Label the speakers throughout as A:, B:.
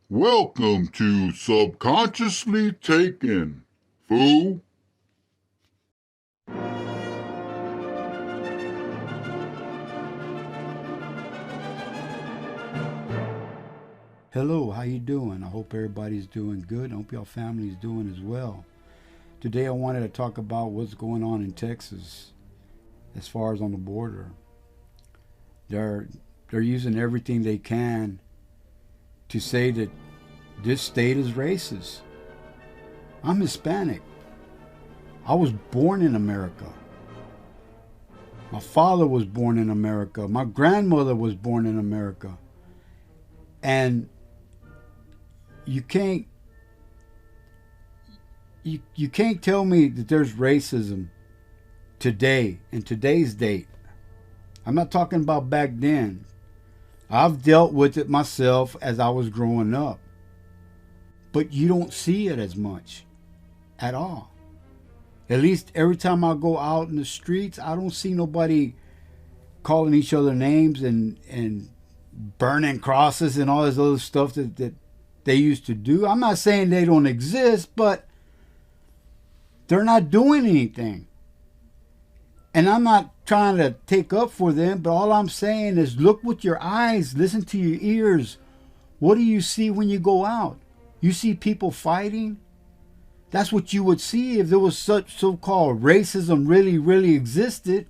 A: Welcome to Subconsciously Taken, fool.
B: Hello, how you doing? I hope everybody's doing good. I hope your family's doing as well. Today I wanted to talk about what's going on in Texas as far as on the border. They're they're using everything they can to say that this state is racist. I'm Hispanic. I was born in America. My father was born in America. My grandmother was born in America. And you can't you can't tell me that there's racism today in today's date. I'm not talking about back then. I've dealt with it myself as I was growing up. But you don't see it as much at all. At least every time I go out in the streets, I don't see nobody calling each other names and burning crosses and all this other stuff that they used to do. I'm not saying they don't exist, but they're not doing anything. And I'm not trying to take up for them, but all I'm saying is look with your eyes, listen to your ears. What do you see when you go out? You see people fighting? That's what you would see if there was such so-called racism really existed.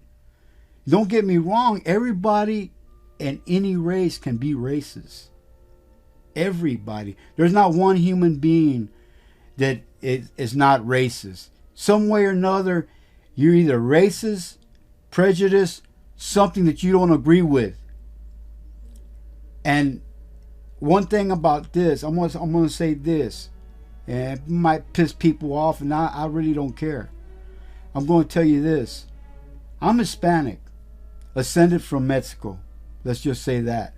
B: Don't get me wrong, everybody in any race can be racist. Everybody. There's not one human being that is not racist. Some way or another, you're either racist, prejudiced, something that you don't agree with. And one thing about this, I'm gonna say this, and it might piss people off, and I really don't care. I'm going to tell you this. I'm Hispanic, ascended from Mexico. Let's just say that.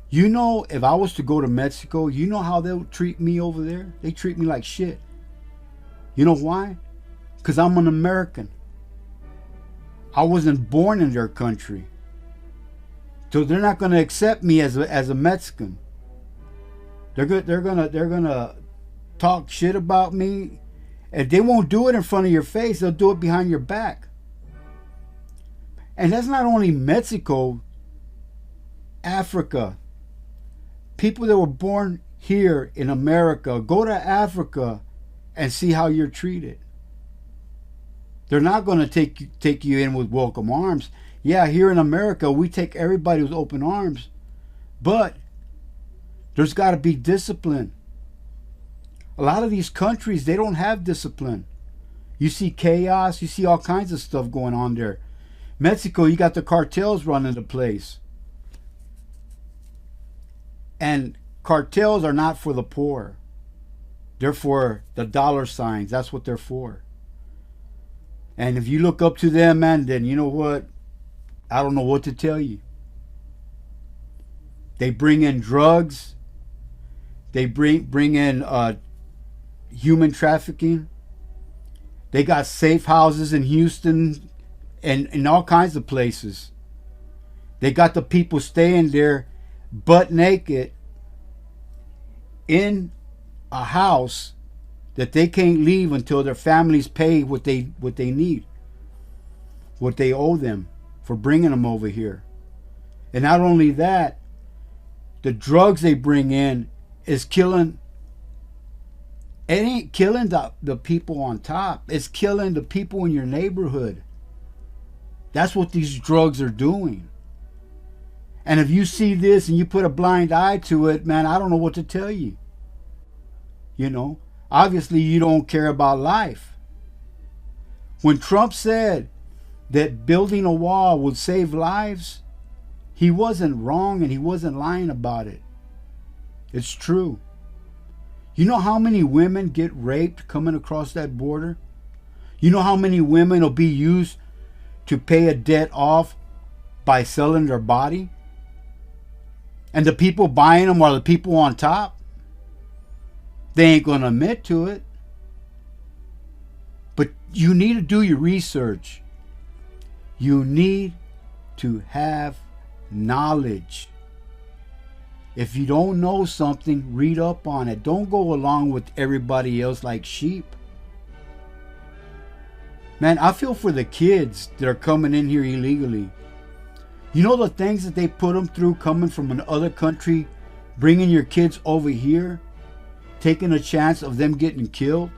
B: You know, if I was to go to Mexico, you know how they'll treat me over there? They treat me like shit. You know why? Because I'm an American. I wasn't born in their country. So they're not going to accept me as a Mexican. They're gonna talk shit about me, and they won't do it in front of your face. They'll do it behind your back. And that's not only Mexico, Africa. People that were born here in America, go to Africa and see how you're treated. They're not going to take you in with welcome arms. Yeah, here in America, we take everybody with open arms, but there's got to be discipline. A lot of these countries, they don't have discipline. You see chaos, you see all kinds of stuff going on there. Mexico, you got the cartels running the place. And cartels are not for the poor. They're for the dollar signs. That's what they're for. And if you look up to them, man, then you know what? I don't know what to tell you. They bring in drugs. They bring in human trafficking. They got safe houses in Houston and in all kinds of places. They got the people staying there butt naked in a house that they can't leave until their families pay what they need, what they owe them for bringing them over here. And not only that, the drugs they bring in is killing. It ain't killing the people on top. It's killing the people in your neighborhood. That's what these drugs are doing. And if you see this and you put a blind eye to it, man, I don't know what to tell you. You know, obviously you don't care about life. When Trump said that building a wall would save lives, he wasn't wrong and he wasn't lying about it. It's true. You know how many women get raped coming across that border? You know how many women will be used to pay a debt off by selling their body? And the people buying them are the people on top? They ain't going to admit to it. But you need to do your research. You need to have knowledge. If you don't know something, read up on it. Don't go along with everybody else like sheep. Man, I feel for the kids that are coming in here illegally. You know the things that they put them through coming from another country, bringing your kids over here, taking a chance of them getting killed?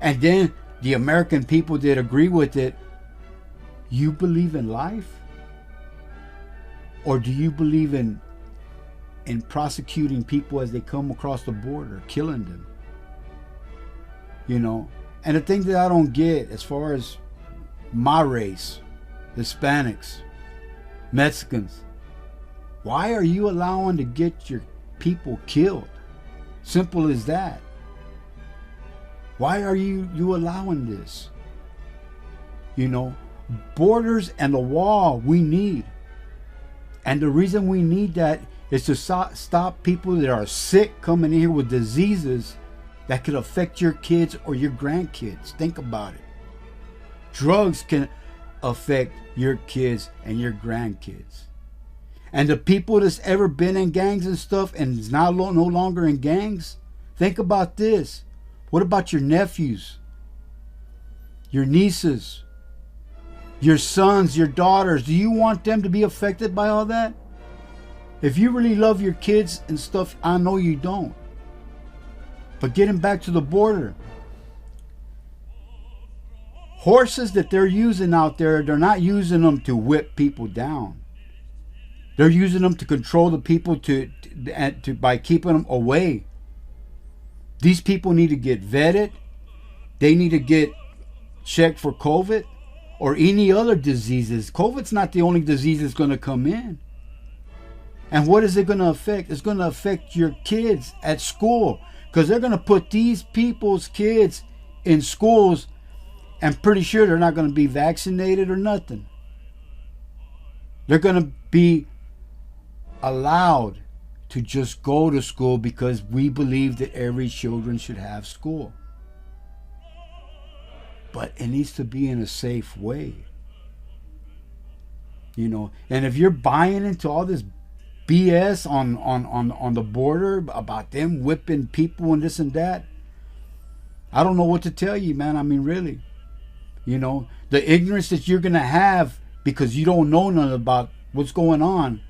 B: And then the American people that agree with it, you believe in life? Or do you believe in prosecuting people as they come across the border, killing them? You know? And the thing that I don't get, as far as my race, Hispanics, Mexicans, why are you allowing to get your people killed? Simple as that. Why are you allowing this? You know, borders and the wall we need. And the reason we need that is to stop people that are sick coming in here with diseases that could affect your kids or your grandkids. Think about it. Drugs can affect your kids and your grandkids. And the people that's ever been in gangs and stuff and is now no longer in gangs, think about this. What about your nephews, your nieces, your sons, your daughters? Do you want them to be affected by all that? If you really love your kids and stuff, I know you don't. But getting back to the border, horses that they're using out there, they're not using them to whip people down. They're using them to control the people by keeping them away. These people need to get vetted. They need to get checked for COVID or any other diseases. COVID's not the only disease that's going to come in. And what is it going to affect? It's going to affect your kids at school, because they're going to put these people's kids in schools and pretty sure they're not going to be vaccinated or nothing. They're going to be allowed to just go to school because we believe that every children should have school. But it needs to be in a safe way. You know, and if you're buying into all this BS on the border about them whipping people and this and that, I don't know what to tell you, man. I mean, really. You know, the ignorance that you're going to have because you don't know nothing about what's going on,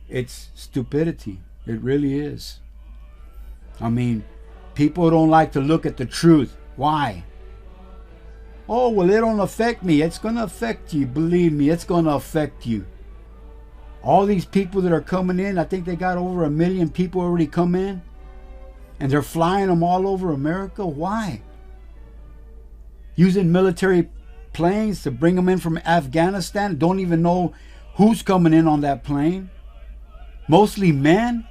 B: it's stupidity. It really is. I mean, people don't like to look at the truth. Why? Oh, well, it don't affect me. It's going to affect you. Believe me, it's going to affect you. All these people that are coming in, I think they got over 1 million people already come in. And they're flying them all over America. Why? Using military planes to bring them in from Afghanistan. Don't even know who's coming in on that plane. Mostly men.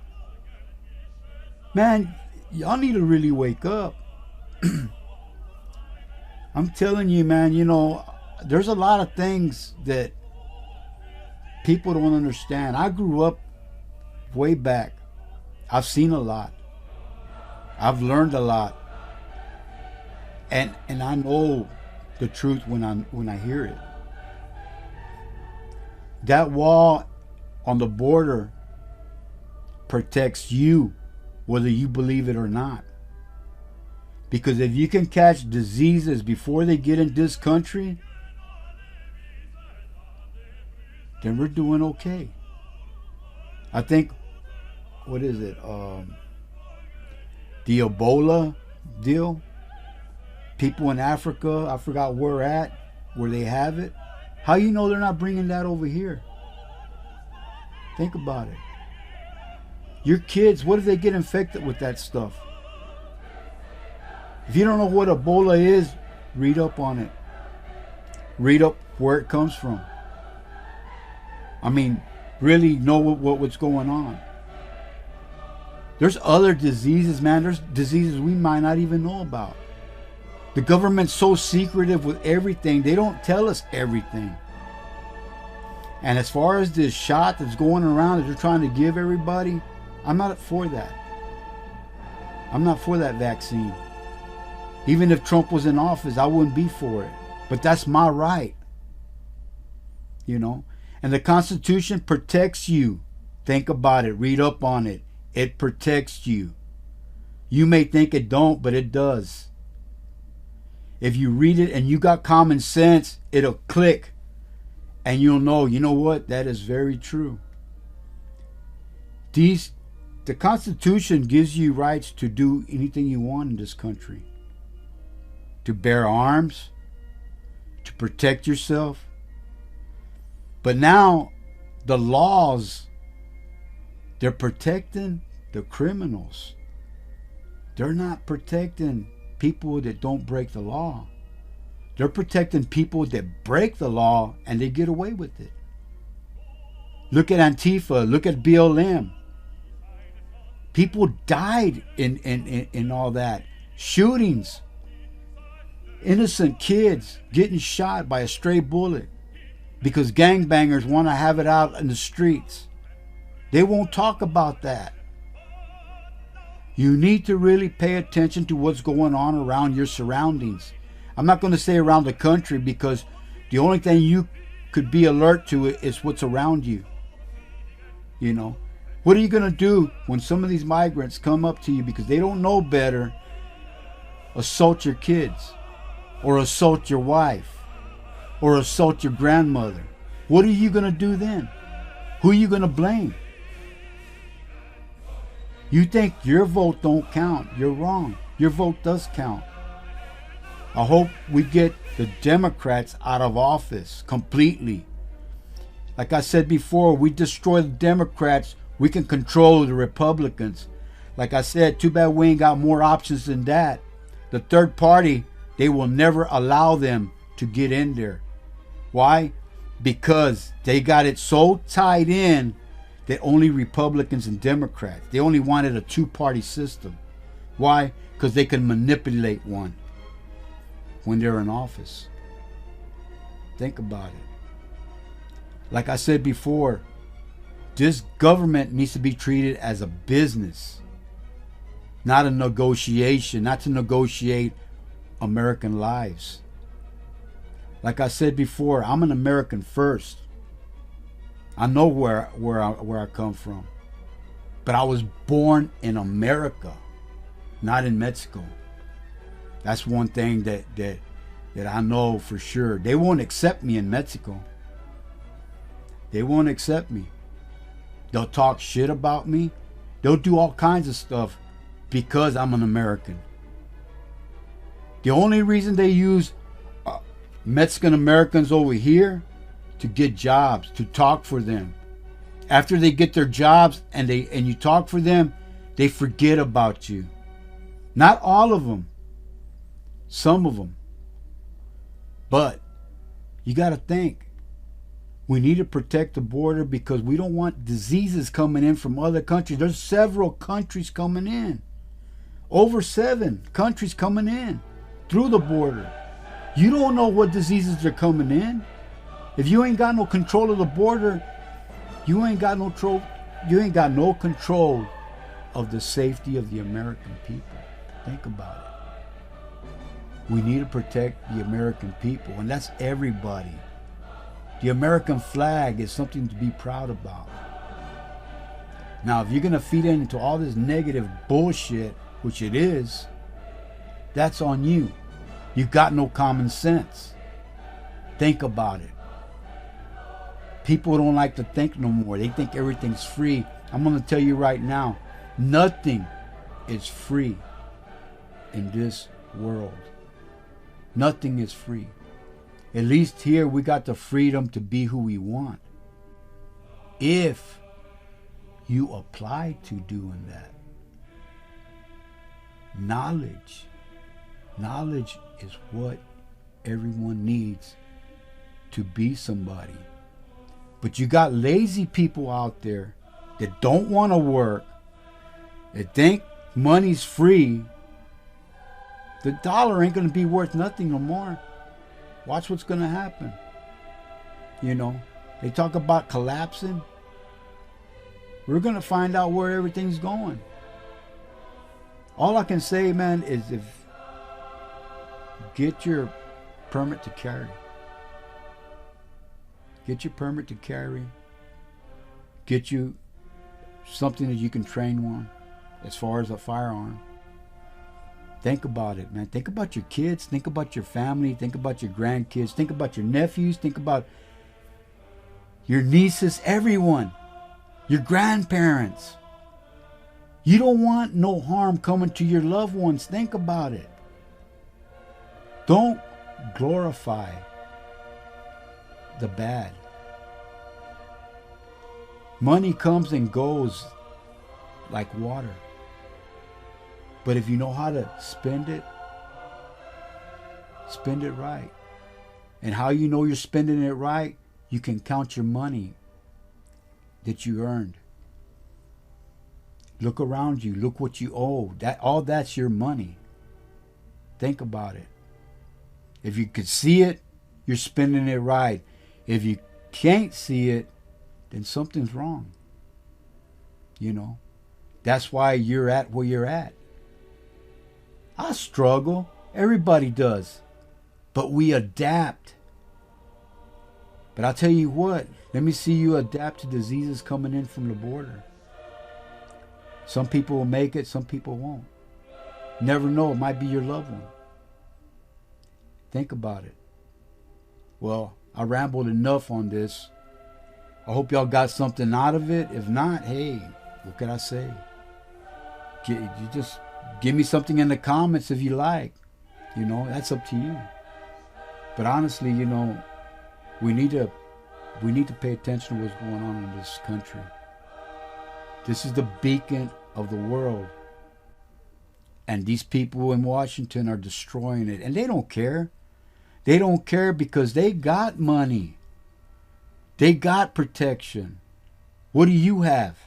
B: Man, y'all need to really wake up. I'm telling you, man, you know, there's a lot of things that people don't understand. I grew up way back. I've seen a lot. I've learned a lot. And I know the truth when I hear it. That wall on the border protects you, whether you believe it or not. Because if you can catch diseases before they get in this country, then we're doing okay. I think, what is it? The Ebola deal. People in Africa, I forgot where they have it. How you know they're not bringing that over here? Think about it. Your kids, what if they get infected with that stuff? If you don't know what Ebola is, read up on it. Read up where it comes from. I mean, really know what's going on. There's other diseases, man. There's diseases we might not even know about. The government's so secretive with everything. They don't tell us everything. And as far as this shot that's going around that they're trying to give everybody, I'm not for that. I'm not for that vaccine. Even if Trump was in office, I wouldn't be for it. But that's my right. You know? And the Constitution protects you. Think about it. Read up on it. It protects you. You may think it don't, but it does. If you read it and you got common sense, it'll click. And you'll know, you know what? That is very true. The Constitution gives you rights to do anything you want in this country. To bear arms, to protect yourself. But now, the laws, they're protecting the criminals. They're not protecting people that don't break the law. They're protecting people that break the law and they get away with it. Look at Antifa. Look at BLM. People died in all that. Shootings. Innocent kids getting shot by a stray bullet because gangbangers want to have it out in the streets. They won't talk about that. You need to really pay attention to what's going on around your surroundings. I'm not going to say around the country because the only thing you could be alert to is what's around you. You know, what are you going to do when some of these migrants come up to you because they don't know better, assault your kids or assault your wife or assault your grandmother? What are you going to do then? Who are you going to blame? You think your vote don't count. You're wrong. Your vote does count. I hope we get the Democrats out of office completely. Like I said before, we destroy the Democrats, we can control the Republicans. Like I said, too bad we ain't got more options than that. The third party, they will never allow them to get in there. Why? Because they got it so tied in that only Republicans and Democrats, they only wanted a two-party system. Why? Because they can manipulate one when they're in office. Think about it. Like I said before, this government needs to be treated as a business, not a negotiation, not to negotiate American lives. Like I said before, I'm an American first. I know where I come from. But I was born in America, not in Mexico. That's one thing that I know for sure. They won't accept me in Mexico. They won't accept me. They'll talk shit about me. They'll do all kinds of stuff because I'm an American. The only reason they use Mexican Americans over here to get jobs, to talk for them. After they get their jobs and you talk for them, they forget about you. Not all of them. Some of them. But you got to think. We need to protect the border because we don't want diseases coming in from other countries. There's several countries coming in. Over 7 countries coming in through the border. You don't know what diseases are coming in. If you ain't got no control of the border, you ain't got no control of the safety of the American people. Think about it. We need to protect the American people, and that's everybody. The American flag is something to be proud about. Now, if you're going to feed into all this negative bullshit, which it is, that's on you. You've got no common sense. Think about it. People don't like to think no more. They think everything's free. I'm going to tell you right now, nothing is free in this world. Nothing is free. At least here we got the freedom to be who we want. If you apply to doing that. Knowledge is what everyone needs to be somebody. But you got lazy people out there that don't want to work, that think money's free. The dollar ain't going to be worth nothing no more. Watch what's going to happen. You know, they talk about collapsing. We're going to find out where everything's going. All I can say, man, is if get your permit to carry. Get your permit to carry. Get you something that you can train one as far as a firearm. Think about it, man. Think about your kids. Think about your family. Think about your grandkids. Think about your nephews. Think about your nieces, everyone. Your grandparents. You don't want no harm coming to your loved ones. Think about it. Don't glorify the bad. Money comes and goes like water. But if you know how to spend it right. And how you know you're spending it right, you can count your money that you earned. Look around you. Look what you owe. All that's your money. Think about it. If you could see it, you're spending it right. If you can't see it, then something's wrong. You know, that's why you're at where you're at. I struggle. Everybody does. But we adapt. But I'll tell you what, let me see you adapt to diseases coming in from the border. Some people will make it, some people won't. Never know, it might be your loved one. Think about it. Well, I rambled enough on this. I hope y'all got something out of it. If not, hey, what can I say? You just give me something in the comments if you like. You know, that's up to you. But honestly, you know, we need to pay attention to what's going on in this country. This is the beacon of the world. And these people in Washington are destroying it. And they don't care. They don't care because they got money. They got protection. What do you have?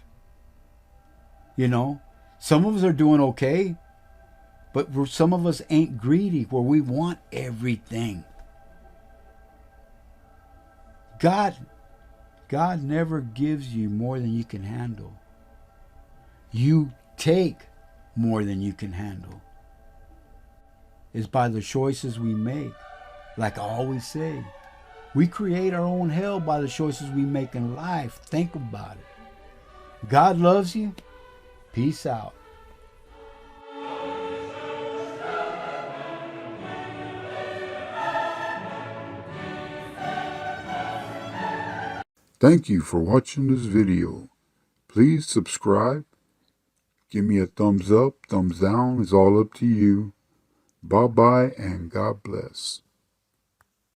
B: You know, some of us are doing okay. But some of us ain't greedy where we want everything. God never gives you more than you can handle. You take more than you can handle. It's by the choices we make. Like I always say, we create our own hell by the choices we make in life. Think about it. God loves you. Peace out.
A: Thank you for watching this video. Please subscribe. Give me a thumbs up, thumbs down. It's all up to you. Bye-bye and God bless.